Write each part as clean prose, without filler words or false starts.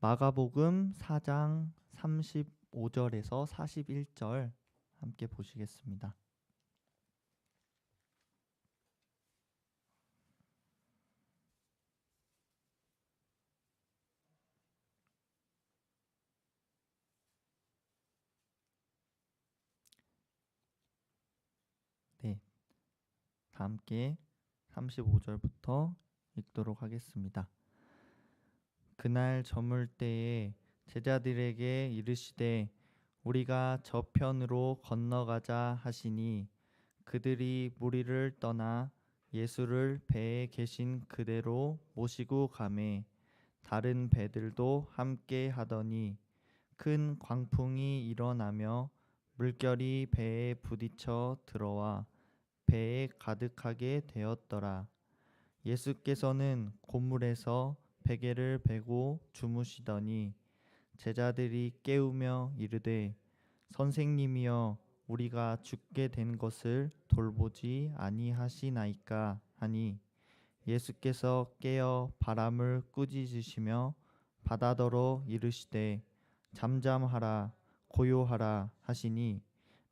마가복음 4장 35절에서 41절 함께 보시겠습니다. 네, 다 함께 35절부터 읽도록 하겠습니다. 그날 저물 때에 제자들에게 이르시되 우리가 저편으로 건너가자 하시니 그들이 무리를 떠나 예수를 배에 계신 그대로 모시고 가매 다른 배들도 함께 하더니 큰 광풍이 일어나며 물결이 배에 부딪혀 들어와 배에 가득하게 되었더라. 예수께서는 고물에서 베개를 베고 주무시더니 제자들이 깨우며 이르되 선생님이여 우리가 죽게 된 것을 돌보지 아니하시나이까 하니 예수께서 깨어 바람을 꾸짖으시며 바다더러 이르시되 잠잠하라 고요하라 하시니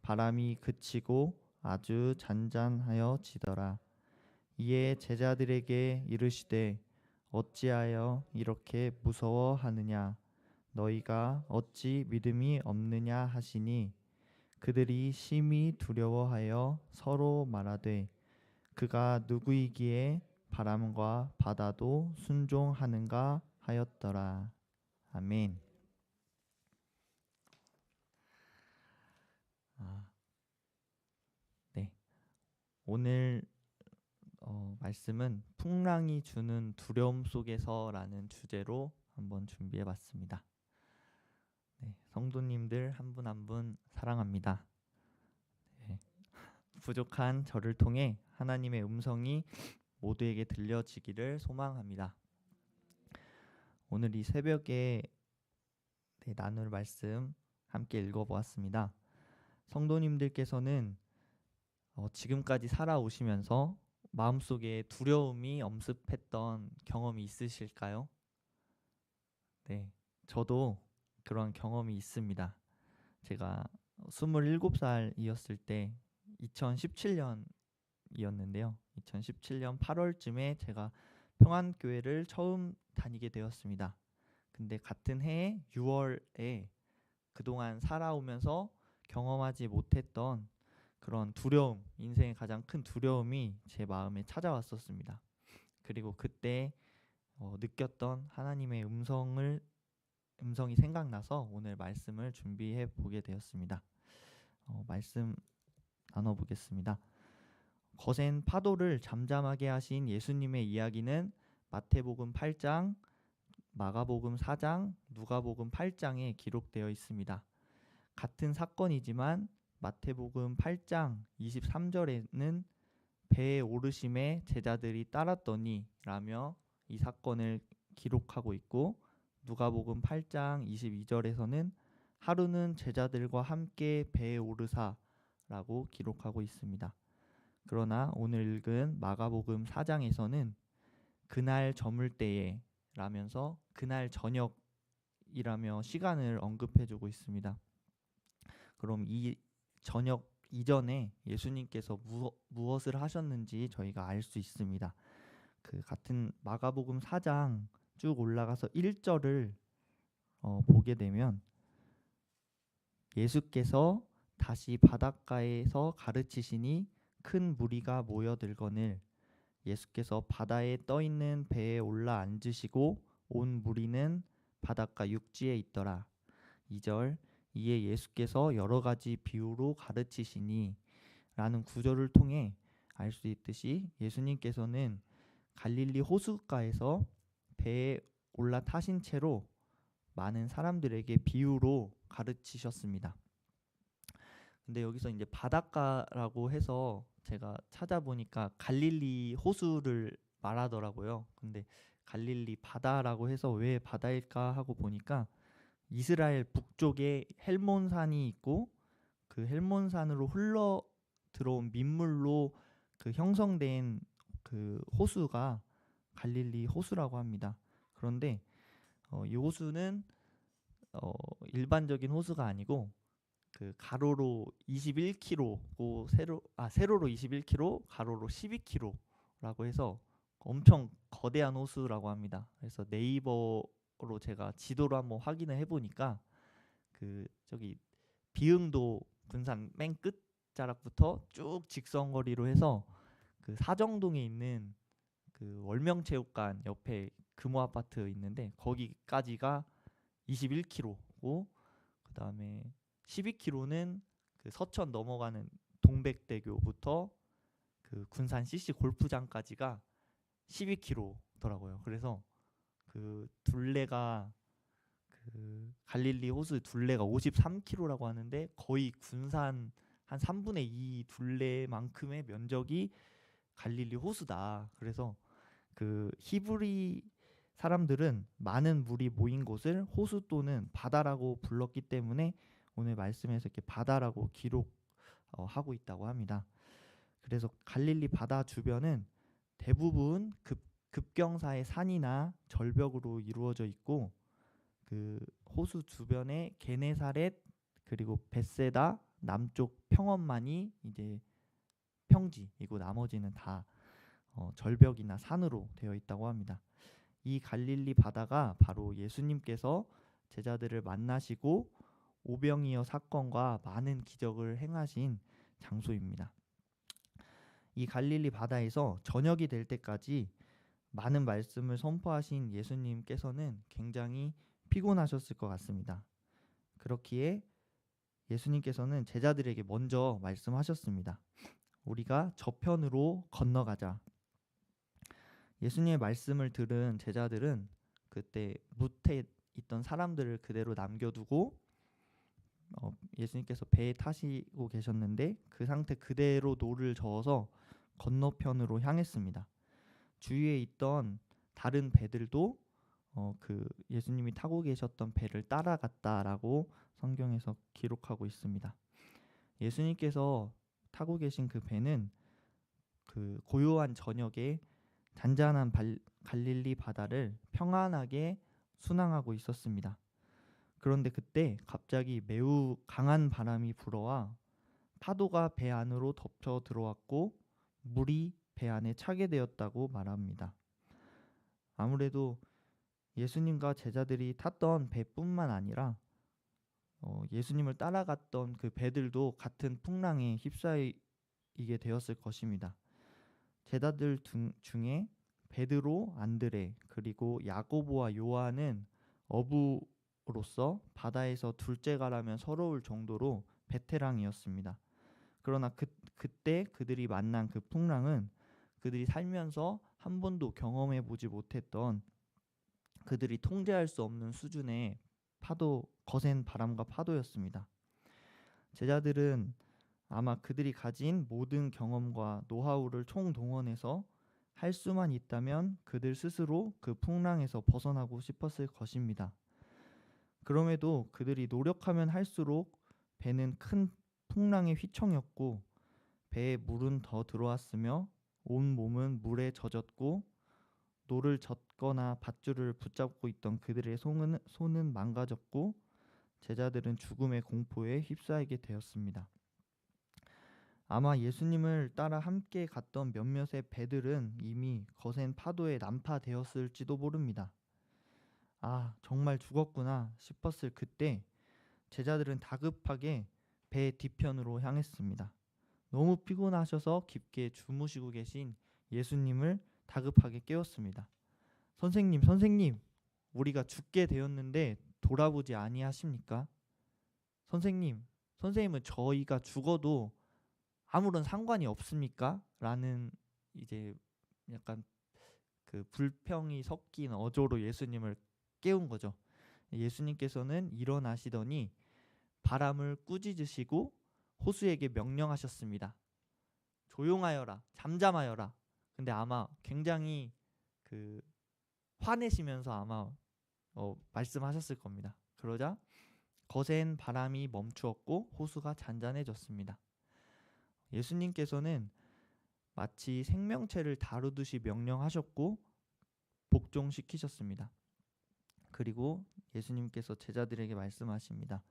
바람이 그치고 아주 잔잔하여지더라. 이에 제자들에게 이르시되 어찌하여 이렇게 무서워하느냐 너희가 어찌 믿음이 없느냐 하시니 그들이 심히 두려워하여 서로 말하되 그가 누구이기에 바람과 바다도 순종하는가 하였더라. 아멘. 네. 오늘 말씀은 풍랑이 주는 두려움 속에서라는 주제로 한번 준비해봤습니다. 네, 성도님들 한 분 한 분 사랑합니다. 네, 부족한 저를 통해 하나님의 음성이 모두에게 들려지기를 소망합니다. 오늘 이 새벽에 나눌 말씀 함께 읽어보았습니다. 성도님들께서는 지금까지 살아오시면서 마음속에 두려움이 엄습했던 경험이 있으실까요? 네, 저도 그런 경험이 있습니다. 제가 27살이었을 때 2017년이었는데요. 2017년 8월쯤에 제가 평안교회를 처음 다니게 되었습니다. 근데 같은 해에 6월에 그동안 살아오면서 경험하지 못했던 그런 두려움, 인생의 가장 큰 두려움이 제 마음에 찾아왔었습니다. 그리고 그때 느꼈던 하나님의 음성이 생각나서 오늘 말씀을 준비해 보게 되었습니다. 말씀 나눠보겠습니다. 거센 파도를 잠잠하게 하신 예수님의 이야기는 마태복음 8장, 마가복음 4장, 누가복음 8장에 기록되어 있습니다. 같은 사건이지만 마태복음 8장 23절에는 배에 오르심에 제자들이 따랐더니 라며 이 사건을 기록하고 있고 누가복음 8장 22절에서는 하루는 제자들과 함께 배에 오르사 라고 기록하고 있습니다. 그러나 오늘 읽은 마가복음 4장에서는 그날 저물 때에 라면서 그날 저녁이라며 시간을 언급해주고 있습니다. 그럼 이 저녁 이전에 예수님께서 무엇을 하셨는지 저희가 알 수 있습니다. 그 같은 마가복음 4장 쭉 올라가서 1절을 보게 되면 예수께서 다시 바닷가에서 가르치시니 큰 무리가 모여들거늘 예수께서 바다에 떠있는 배에 올라 앉으시고 온 무리는 바닷가 육지에 있더라. 2절 이에 예수께서 여러 가지 비유로 가르치시니 라는 구절을 통해 알 수 있듯이 예수님께서는 갈릴리 호숫가에서 배에 올라타신 채로 많은 사람들에게 비유로 가르치셨습니다. 근데 여기서 이제 바닷가라고 해서 제가 찾아보니까 갈릴리 호수를 말하더라고요. 근데 갈릴리 바다라고 해서 왜 바다일까 하고 보니까 이스라엘 북쪽에 헬몬산이 있고 그 헬몬산으로 흘러 들어온 민물로 그 형성된 그 호수가 갈릴리 호수라고 합니다. 그런데 이 호수는 일반적인 호수가 아니고 그 가로로 21km고 세로로 21km, 가로로 12km라고 해서 엄청 거대한 호수라고 합니다. 그래서 네이버로 제가 지도로 한번 확인을 해보니까 그 저기 비흥도 군산 맨 끝자락부터 쭉 직선거리로 해서 그 사정동에 있는 그 월명체육관 옆에 금호 아파트 있는데 거기까지가 21km고, 그다음에 12km는 그 서천 넘어가는 동백대교부터 그 군산 CC 골프장까지가 12km더라고요. 그래서 그 둘레가 그 갈릴리 호수 둘레가 53km라고 하는데 거의 군산 한 3분의 2 둘레만큼의 면적이 갈릴리 호수다. 그래서 그 히브리 사람들은 많은 물이 모인 곳을 호수 또는 바다라고 불렀기 때문에 오늘 말씀에서 이렇게 바다라고 기록하고 있다고 합니다. 그래서 갈릴리 바다 주변은 대부분 급경사의 산이나 절벽으로 이루어져 있고, 그 호수 주변에 게네사렛 그리고 벳세다 남쪽 평원만이 이제 평지이고 나머지는 다 절벽이나 산으로 되어 있다고 합니다. 이 갈릴리 바다가 바로 예수님께서 제자들을 만나시고 오병이어 사건과 많은 기적을 행하신 장소입니다. 이 갈릴리 바다에서 저녁이 될 때까지 많은 말씀을 선포하신 예수님께서는 굉장히 피곤하셨을 것 같습니다. 그렇기에 예수님께서는 제자들에게 먼저 말씀하셨습니다. 우리가 저편으로 건너가자. 예수님의 말씀을 들은 제자들은 그때 무태 있던 사람들을 그대로 남겨두고 예수님께서 배에 타시고 계셨는데 그 상태 그대로 노를 저어서 건너편으로 향했습니다. 주위에 있던 다른 배들도 그 예수님이 타고 계셨던 배를 따라갔다라고 성경에서 기록하고 있습니다. 예수님께서 타고 계신 그 배는 그 고요한 저녁에 잔잔한 갈릴리 바다를 평안하게 순항하고 있었습니다. 그런데 그때 갑자기 매우 강한 바람이 불어와 파도가 배 안으로 덮쳐 들어왔고 물이 배 안에 차게 되었다고 말합니다. 아무래도 예수님과 제자들이 탔던 배뿐만 아니라 예수님을 따라갔던 그 배들도 같은 풍랑에 휩싸이게 되었을 것입니다. 제자들 중에 베드로, 안드레, 그리고 야고보와 요한은 어부로서 바다에서 둘째가라면 서러울 정도로 베테랑이었습니다. 그러나 그때 그들이 만난 그 풍랑은 그들이 살면서 한 번도 경험해 보지 못했던, 그들이 통제할 수 없는 수준의 거센 바람과 파도였습니다. 제자들은 아마 그들이 가진 모든 경험과 노하우를 총동원해서 할 수만 있다면 그들 스스로 그 풍랑에서 벗어나고 싶었을 것입니다. 그럼에도 그들이 노력하면 할수록 배는 큰 풍랑의 휘청였고 배에 물은 더 들어왔으며 온 몸은 물에 젖었고 노를 젓거나 밧줄을 붙잡고 있던 그들의 손은 망가졌고 제자들은 죽음의 공포에 휩싸이게 되었습니다. 아마 예수님을 따라 함께 갔던 몇몇의 배들은 이미 거센 파도에 난파되었을지도 모릅니다. 아, 정말 죽었구나 싶었을 그때 제자들은 다급하게 배 뒤편으로 향했습니다. 너무 피곤하셔서 깊게 주무시고 계신 예수님을 다급하게 깨웠습니다. 선생님, 우리가 죽게 되었는데 돌아보지 아니하십니까? 선생님은 저희가 죽어도 아무런 상관이 없습니까? 라는 이제 약간 그 불평이 섞인 어조로 예수님을 깨운 거죠. 예수님께서는 일어나시더니 바람을 꾸짖으시고 호수에게 명령하셨습니다. 조용하여라, 잠잠하여라. 근데 아마 굉장히 그 화내시면서 아마 말씀하셨을 겁니다. 그러자 거센 바람이 멈추었고 호수가 잔잔해졌습니다. 예수님께서는 마치 생명체를 다루듯이 명령하셨고 복종시키셨습니다. 그리고 예수님께서 제자들에게 말씀하십니다.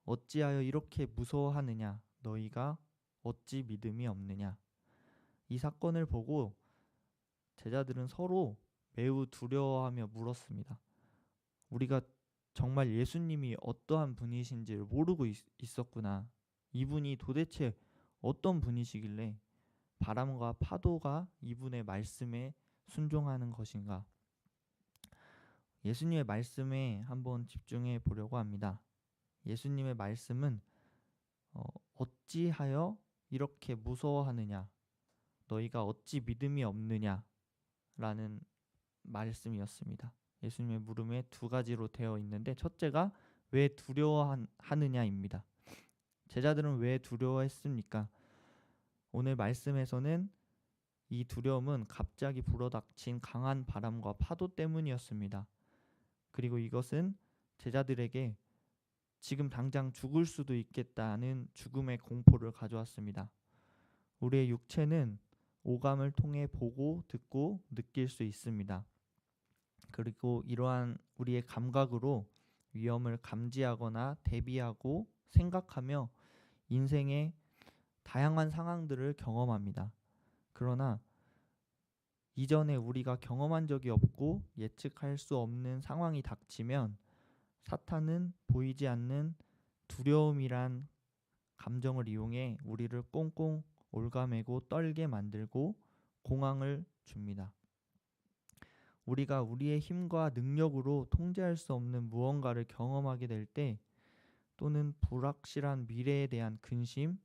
어찌하여 이렇게 무서워하느냐? 너희가 어찌 믿음이 없느냐? 이 사건을 보고 제자들은 서로 매우 두려워하며 물었습니다. 우리가 정말 예수님이 어떠한 분이신지를 모르고 있었구나. 이분이 도대체 어떤 분이시길래 바람과 파도가 이분의 말씀에 순종하는 것인가? 예수님의 말씀에 한번 집중해 보려고 합니다. 예수님의 말씀은 어찌하여 이렇게 무서워하느냐? 너희가 어찌 믿음이 없느냐? 라는 말씀이었습니다. 예수님의 물음에 두 가지로 되어 있는데 첫째가 왜 두려워하느냐입니다. 제자들은 왜 두려워했습니까? 오늘 말씀에서는 이 두려움은 갑자기 불어닥친 강한 바람과 파도 때문이었습니다. 그리고 이것은 제자들에게 지금 당장 죽을 수도 있겠다는 죽음의 공포를 가져왔습니다. 우리의 육체는 오감을 통해 보고 듣고 느낄 수 있습니다. 그리고 이러한 우리의 감각으로 위험을 감지하거나 대비하고 생각하며 인생의 다양한 상황들을 경험합니다. 그러나 이전에 우리가 경험한 적이 없고 예측할 수 없는 상황이 닥치면 사탄은 보이지 않는 두려움이란 감정을 이용해 우리를 꽁꽁 올가매고 떨게 만들고 공황을 줍니다. 우리가 우리의 힘과 능력으로 통제할 수 없는 무언가를 경험하게 될 때 또는 불확실한 미래에 대한 근심,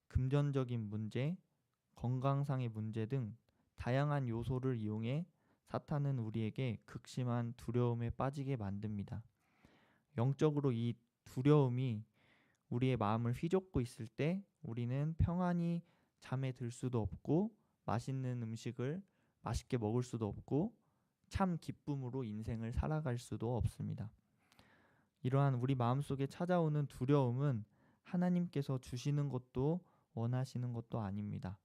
금전적인 문제, 건강상의 문제 등 다양한 요소를 이용해 사탄은 우리에게 극심한 두려움에 빠지게 만듭니다. 영적으로 이 두려움이 우리의 마음을 휘젓고 있을 때 우리는 평안히 잠에 들 수도 없고 맛있는 음식을 맛있게 먹을 수도 없고 참 기쁨으로 인생을 살아갈 수도 없습니다. 이러한 우리 마음속에 찾아오는 두려움은 하나님께서 주시는 것도 원하시는 것도 아닙니다.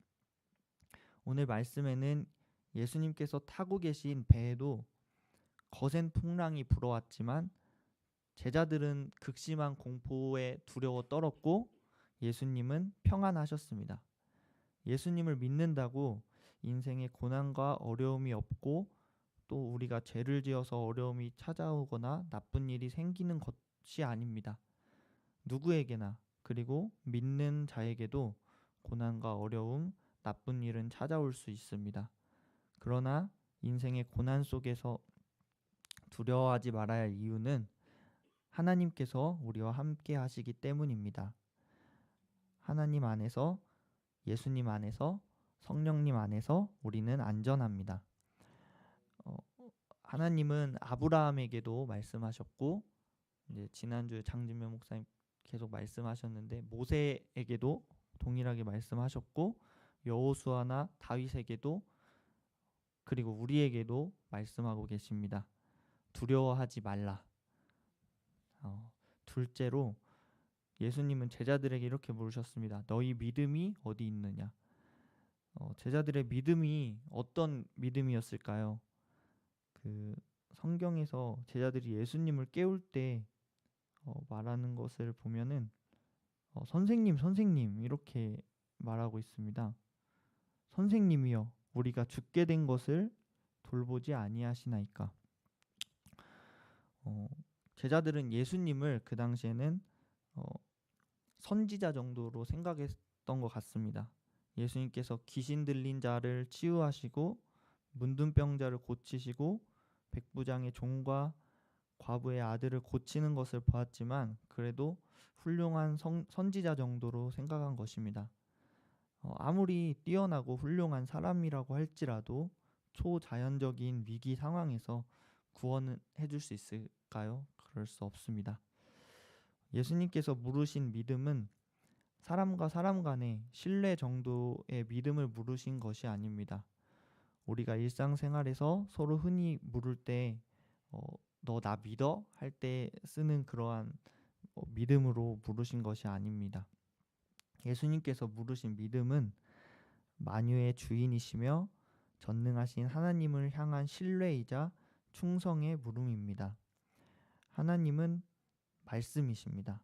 오늘 말씀에는 예수님께서 타고 계신 배에도 거센 풍랑이 불어왔지만 제자들은 극심한 공포에 두려워 떨었고 예수님은 평안하셨습니다. 예수님을 믿는다고 인생에 고난과 어려움이 없고 또 우리가 죄를 지어서 어려움이 찾아오거나 나쁜 일이 생기는 것이 아닙니다. 누구에게나 그리고 믿는 자에게도 고난과 어려움, 나쁜 일은 찾아올 수 있습니다. 그러나 인생의 고난 속에서 두려워하지 말아야 할 이유는 하나님께서 우리와 함께 하시기 때문입니다. 하나님 안에서, 예수님 안에서, 성령님 안에서 우리는 안전합니다. 하나님은 아브라함에게도 말씀하셨고 이제 지난주에 장진명 목사님 계속 말씀하셨는데 모세에게도 동일하게 말씀하셨고 여호수아나 다윗에게도 그리고 우리에게도 말씀하고 계십니다. 두려워하지 말라. 둘째로 예수님은 제자들에게 이렇게 물으셨습니다. 너희 믿음이 어디 있느냐? 제자들의 믿음이 어떤 믿음이었을까요? 성경에서 제자들이 예수님을 깨울 때 말하는 것을 보면은 선생님, 선생님 이렇게 말하고 있습니다. 선생님이여, 우리가 죽게 된 것을 돌보지 아니하시나이까. 제자들은 예수님을 그 당시에는 선지자 정도로 생각했던 것 같습니다. 예수님께서 귀신 들린 자를 치유하시고 문둥병자를 고치시고 백부장의 종과 과부의 아들을 고치는 것을 보았지만 그래도 훌륭한 선지자 정도로 생각한 것입니다. 아무리 뛰어나고 훌륭한 사람이라고 할지라도 초자연적인 위기 상황에서 구원을 해줄 수 있을까요? 그럴 수 없습니다. 예수님께서 물으신 믿음은 사람과 사람 간의 신뢰 정도의 믿음을 물으신 것이 아닙니다. 우리가 일상생활에서 서로 흔히 물을 때 너 나 믿어? 할 때 쓰는 그러한 믿음으로 물으신 것이 아닙니다. 예수님께서 물으신 믿음은 만유의 주인이시며 전능하신 하나님을 향한 신뢰이자 충성의 물음입니다. 하나님은 말씀이십니다.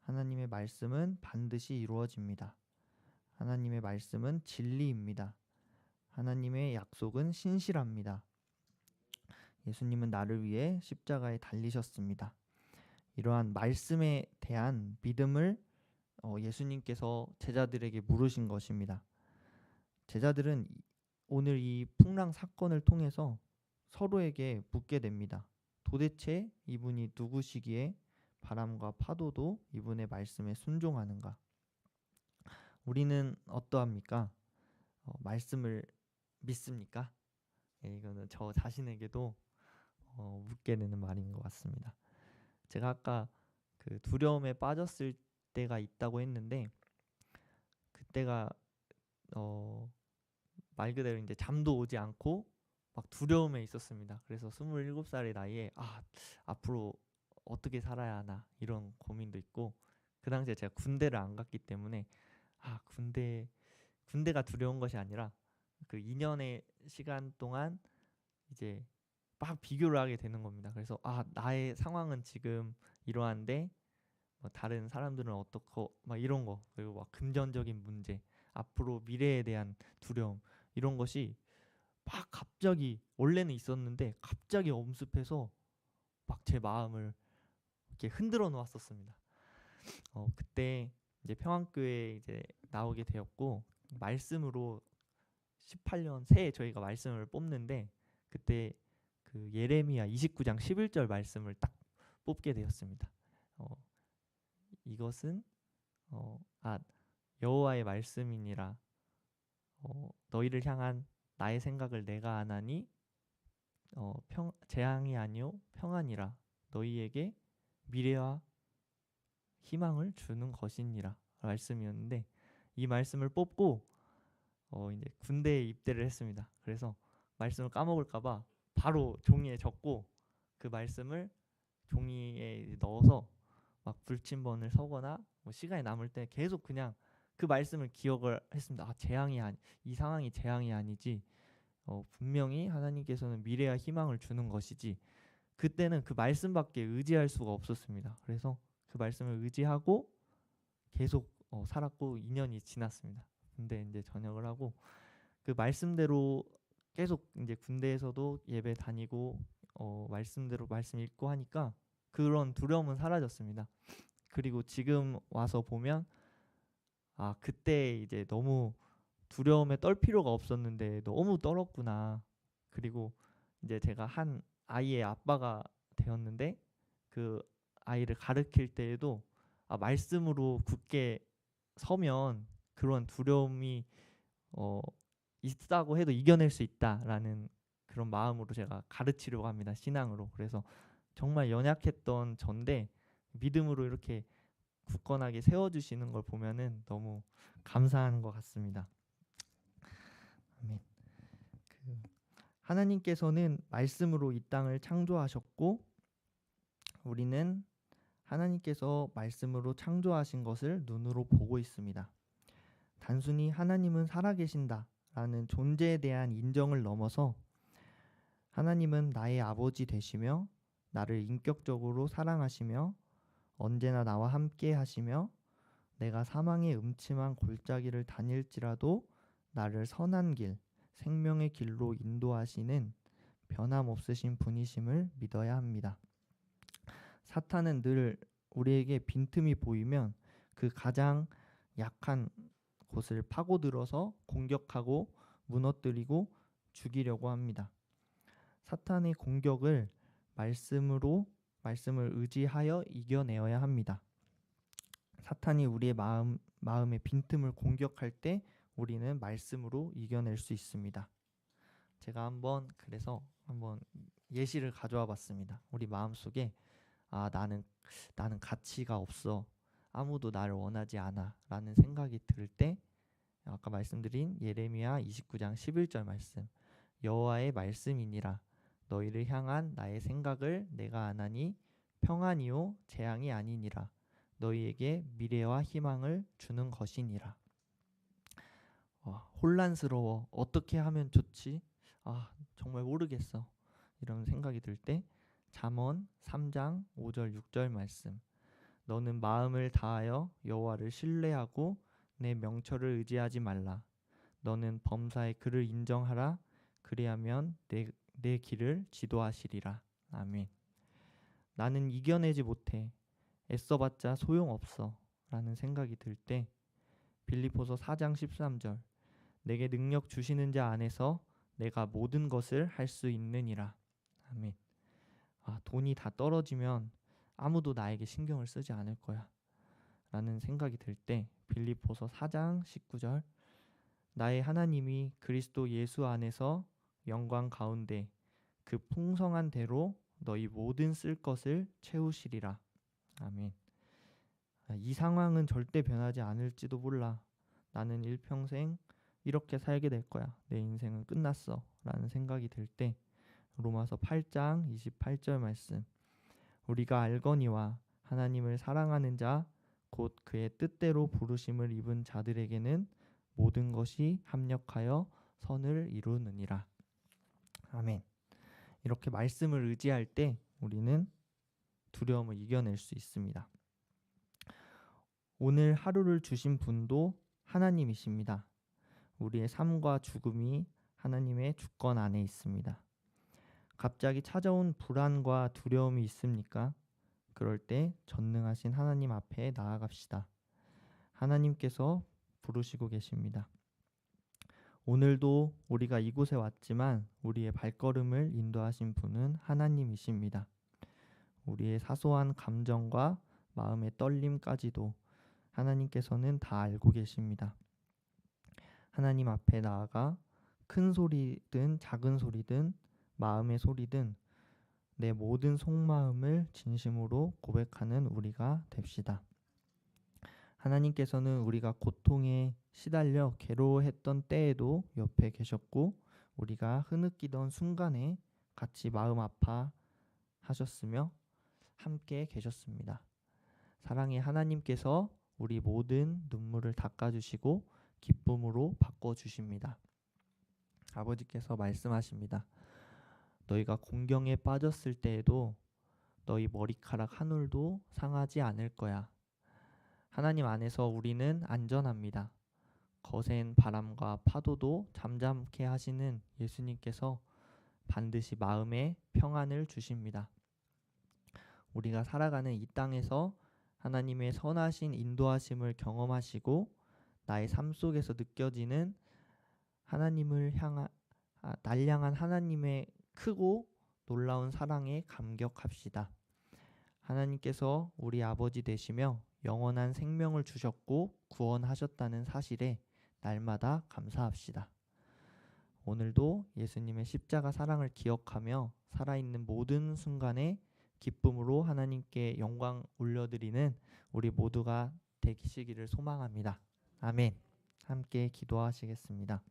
하나님의 말씀은 반드시 이루어집니다. 하나님의 말씀은 진리입니다. 하나님의 약속은 신실합니다. 예수님은 나를 위해 십자가에 달리셨습니다. 이러한 말씀에 대한 믿음을 예수님께서 제자들에게 물으신 것입니다. 제자들은 오늘 이 풍랑 사건을 통해서 서로에게 묻게 됩니다. 도대체 이분이 누구시기에 바람과 파도도 이분의 말씀에 순종하는가? 우리는 어떠합니까? 말씀을 믿습니까? 이거는 저 자신에게도 묻게 되는 말인 것 같습니다. 제가 아까 그 두려움에 빠졌을 때가 있다고 했는데 그때가 말 그대로 이제 잠도 오지 않고 막 두려움에 있었습니다. 그래서 27살의 나이에 앞으로 어떻게 살아야 하나 이런 고민도 있고, 그 당시에 제가 군대를 안 갔기 때문에 군대가 두려운 것이 아니라 그 2년의 시간 동안 이제 막 비교를 하게 되는 겁니다. 그래서 나의 상황은 지금 이러한데 다른 사람들은 어떻고 막 이런 거, 그리고 막 금전적인 문제, 앞으로 미래에 대한 두려움, 이런 것이 막 갑자기 원래는 있었는데 갑자기 엄습해서 막 제 마음을 이렇게 흔들어 놓았었습니다. 그때 이제 평안교회에 이제 나오게 되었고, 말씀으로 18년 새해 저희가 말씀을 뽑는데 그때 그 예레미야 29장 11절 말씀을 딱 뽑게 되었습니다. 이것은 여호와의 말씀이니라. 너희를 향한 나의 생각을 내가 아나니 재앙이 아니요 평안이라. 너희에게 미래와 희망을 주는 것이니라 말씀이었는데, 이 말씀을 뽑고 이제 군대에 입대를 했습니다. 그래서 말씀을 까먹을까봐 바로 종이에 적고 그 말씀을 종이에 넣어서 막 불침번을 서거나 뭐 시간이 남을 때 계속 그냥 그 말씀을 기억을 했습니다. 이 상황이 재앙이 아니지, 분명히 하나님께서는 미래와 희망을 주는 것이지. 그때는 그 말씀밖에 의지할 수가 없었습니다. 그래서 그 말씀을 의지하고 계속 살았고 2년이 지났습니다. 근데 이제 전역을 하고 그 말씀대로 계속 이제 군대에서도 예배 다니고 말씀대로 말씀 읽고 하니까 그런 두려움은 사라졌습니다. 그리고 지금 와서 보면 그때 이제 너무 두려움에 떨 필요가 없었는데 너무 떨었구나. 그리고 이제 제가 한 아이의 아빠가 되었는데 그 아이를 가르칠 때에도 말씀으로 굳게 서면 그런 두려움이 있다고 해도 이겨낼 수 있다라는 그런 마음으로 제가 가르치려고 합니다. 신앙으로. 그래서 정말 연약했던 전데 믿음으로 이렇게 굳건하게 세워주시는 걸 보면은 너무 감사한 것 같습니다. 아멘. 하나님께서는 말씀으로 이 땅을 창조하셨고, 우리는 하나님께서 말씀으로 창조하신 것을 눈으로 보고 있습니다. 단순히 하나님은 살아계신다라는 존재에 대한 인정을 넘어서 하나님은 나의 아버지 되시며 나를 인격적으로 사랑하시며 언제나 나와 함께 하시며 내가 사망의 음침한 골짜기를 다닐지라도 나를 선한 길, 생명의 길로 인도하시는 변함없으신 분이심을 믿어야 합니다. 사탄은 늘 우리에게 빈틈이 보이면 그 가장 약한 곳을 파고들어서 공격하고 무너뜨리고 죽이려고 합니다. 사탄의 공격을 말씀을 의지하여 이겨내어야 합니다. 사탄이 우리의 마음의 빈틈을 공격할 때 우리는 말씀으로 이겨낼 수 있습니다. 제가 한번 예시를 가져와 봤습니다. 우리 마음속에 나는 가치가 없어, 아무도 나를 원하지 않아 라는 생각이 들 때 아까 말씀드린 예레미야 29장 11절 말씀, 여호와의 말씀이니라. 너희를 향한 나의 생각을 내가 아나니 평안이요 재앙이 아니니라. 너희에게 미래와 희망을 주는 것이니라. 혼란스러워, 어떻게 하면 좋지? 정말 모르겠어, 이런 생각이 들 때 잠언 3장 5절 6절 말씀. 너는 마음을 다하여 여호와를 신뢰하고 내 명철을 의지하지 말라. 너는 범사의 그를 인정하라. 그리하면 내 길을 지도하시리라. 아멘. 나는 이겨내지 못해. 애써봤자 소용없어. 라는 생각이 들 때 빌립보서 4장 13절. 내게 능력 주시는 자 안에서 내가 모든 것을 할 수 있느니라. 아멘. 돈이 다 떨어지면 아무도 나에게 신경을 쓰지 않을 거야. 라는 생각이 들 때 빌립보서 4장 19절. 나의 하나님이 그리스도 예수 안에서 영광 가운데 그 풍성한 대로 너희 모든 쓸 것을 채우시리라. 아멘. 이 상황은 절대 변하지 않을지도 몰라. 나는 일평생 이렇게 살게 될 거야. 내 인생은 끝났어. 라는 생각이 들 때 로마서 8장 28절 말씀. 우리가 알거니와 하나님을 사랑하는 자 곧 그의 뜻대로 부르심을 입은 자들에게는 모든 것이 합력하여 선을 이루느니라. 아멘. 이렇게 말씀을 의지할 때 우리는 두려움을 이겨낼 수 있습니다. 오늘 하루를 주신 분도 하나님이십니다. 우리의 삶과 죽음이 하나님의 주권 안에 있습니다. 갑자기 찾아온 불안과 두려움이 있습니까? 그럴 때 전능하신 하나님 앞에 나아갑시다. 하나님께서 부르시고 계십니다. 오늘도 우리가 이곳에 왔지만 우리의 발걸음을 인도하신 분은 하나님이십니다. 우리의 사소한 감정과 마음의 떨림까지도 하나님께서는 다 알고 계십니다. 하나님 앞에 나아가 큰 소리든 작은 소리든 마음의 소리든 내 모든 속마음을 진심으로 고백하는 우리가 됩시다. 하나님께서는 우리가 고통에 시달려 괴로워했던 때에도 옆에 계셨고 우리가 흐느끼던 순간에 같이 마음 아파하셨으며 함께 계셨습니다. 사랑의 하나님께서 우리 모든 눈물을 닦아주시고 기쁨으로 바꿔주십니다. 아버지께서 말씀하십니다. 너희가 공경에 빠졌을 때에도 너희 머리카락 한 올도 상하지 않을 거야. 하나님 안에서 우리는 안전합니다. 거센 바람과 파도도 잠잠케 하시는 예수님께서 반드시 마음에 평안을 주십니다. 우리가 살아가는 이 땅에서 하나님의 선하신 인도하심을 경험하시고 나의 삶 속에서 느껴지는 날 향한 하나님의 크고 놀라운 사랑에 감격합시다. 하나님께서 우리 아버지 되시며 영원한 생명을 주셨고 구원하셨다는 사실에 날마다 감사합시다. 오늘도 예수님의 십자가 사랑을 기억하며 살아있는 모든 순간에 기쁨으로 하나님께 영광 올려드리는 우리 모두가 되시기를 소망합니다. 아멘. 함께 기도하시겠습니다.